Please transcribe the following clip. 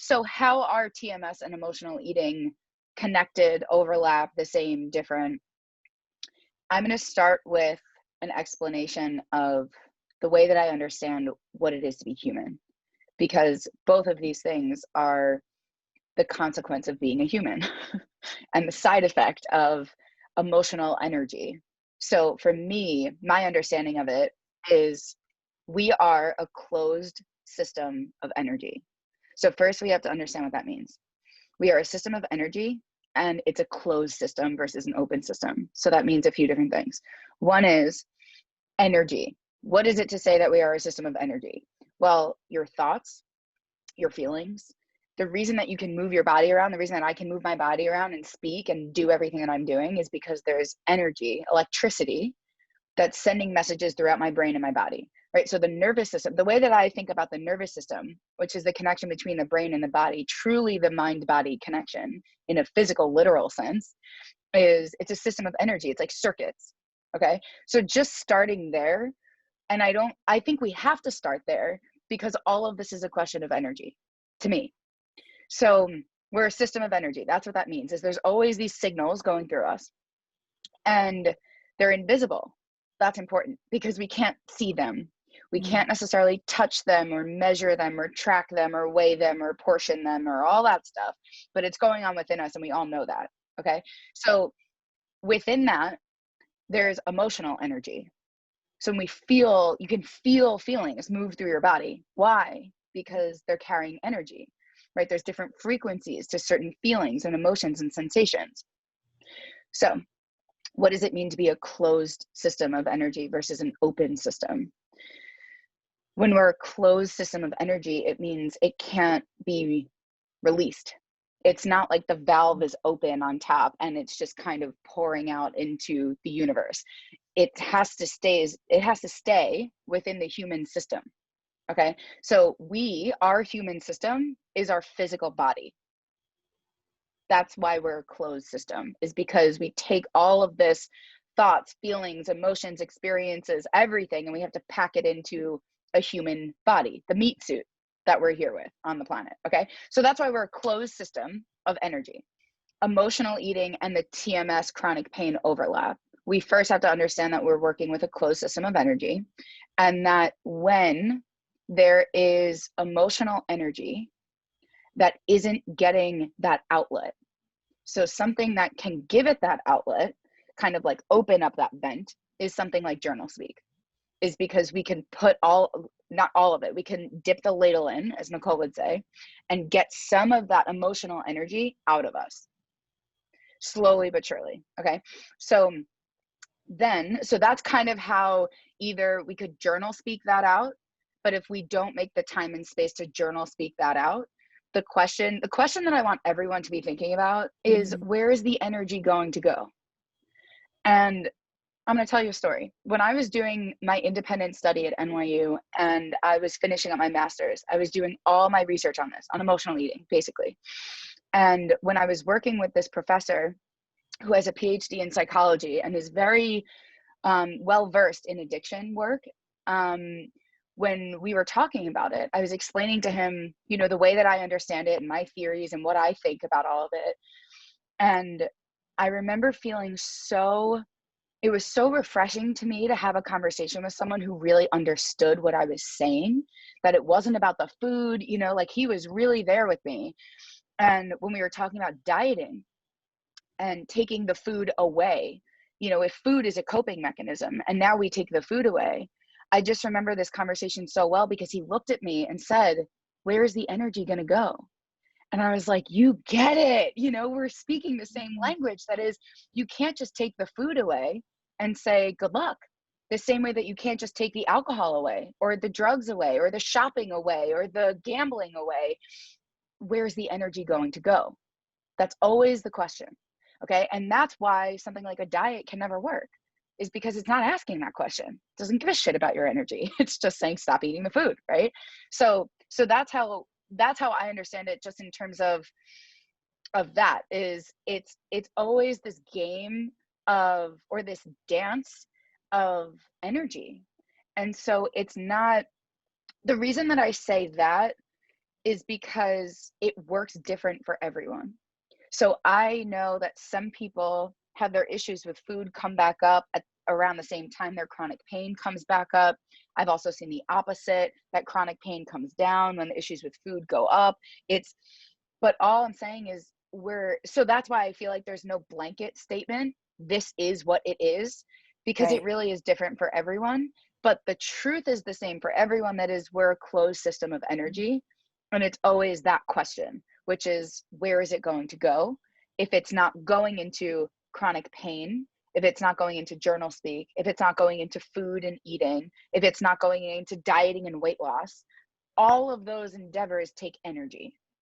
So how are TMS and emotional eating connected, overlap, the same, different? I'm going to start with an explanation of the way that I understand what it is to be human, because both of these things are the consequence of being a human and the side effect of emotional energy. So for me, my understanding of it is we are a closed system of energy. So first we have to understand what that means. We are a system of energy, and it's a closed system versus an open system. So that means a few different things. One is energy. What is it to say that we are a system of energy? Well, your thoughts, your feelings, the reason that you can move your body around, the reason that I can move my body around and speak and do everything that I'm doing is because there's energy, electricity, that's sending messages throughout my brain and my body, right? So the nervous system, the way that I think about the nervous system, which is the connection between the brain and the body, truly the mind-body connection in a physical, literal sense, is it's a system of energy. It's like circuits, okay? So just starting there, and I think we have to start there because all of this is a question of energy to me. So we're a system of energy. That's what that means, is there's always these signals going through us, and they're invisible. That's important because we can't see them. We can't necessarily touch them or measure them or track them or weigh them or portion them or all that stuff, but it's going on within us, and we all know that, okay? So within that, there's emotional energy. So when we feel, you can feel feelings move through your body. Why? Because they're carrying energy, right? There's different frequencies to certain feelings and emotions and sensations. So what does it mean to be a closed system of energy versus an open system? When we're a closed system of energy, it means it can't be released. It's not like the valve is open on top and it's just kind of pouring out into the universe. It has to stay within the human system. Okay. So our human system is our physical body. That's why we're a closed system, is because we take all of this thoughts, feelings, emotions, experiences, everything, and we have to pack it into a human body, the meat suit that we're here with on the planet. Okay. So that's why we're a closed system of energy. Emotional eating and the TMS chronic pain overlap. We first have to understand that we're working with a closed system of energy, and that when there is emotional energy that isn't getting that outlet, so something that can give it that outlet, kind of like open up that vent, is something like journal speak, is because we can put not all of it, we can dip the ladle in, as Nicole would say, and get some of that emotional energy out of us, slowly but surely, okay? So that's kind of how either we could journal speak that out, but if we don't make the time and space to journal speak that out, the question that I want everyone to be thinking about is, where is the energy going to go? And I'm going to tell you a story. When I was doing my independent study at NYU and I was finishing up my master's, I was doing all my research on this, on emotional eating, basically. And when I was working with this professor who has a PhD in psychology and is very well-versed in addiction work, when we were talking about it, I was explaining to him, the way that I understand it and my theories and what I think about all of it. And I remember feeling it was so refreshing to me to have a conversation with someone who really understood what I was saying, that it wasn't about the food, like he was really there with me. And when we were talking about dieting and taking the food away, if food is a coping mechanism and now we take the food away, I just remember this conversation so well because he looked at me and said, "Where's the energy going to go?" And I was like, you get it. We're speaking the same language. That is, you can't just take the food away and say, good luck. The same way that you can't just take the alcohol away or the drugs away or the shopping away or the gambling away. Where's the energy going to go? That's always the question. Okay. And that's why something like a diet can never work, is because it's not asking that question. It doesn't give a shit about your energy. It's just saying, stop eating the food. Right. So that's how I understand it, just in terms of that, is it's always this game or this dance of energy. And so it's not, the reason that I say that is because it works different for everyone. So I know that some people have their issues with food come back up at around the same time their chronic pain comes back up. I've also seen the opposite, that chronic pain comes down when the issues with food go up. It's But all I'm saying is so that's why I feel like there's no blanket statement. This is what it is, because it Right. really is different for everyone. But the truth is the same for everyone. That is, we're a closed system of energy. And it's always that question, which is, where is it going to go? If it's not going into chronic pain, if it's not going into journal speak, if it's not going into food and eating, if it's not going into dieting and weight loss, all of those endeavors take energy.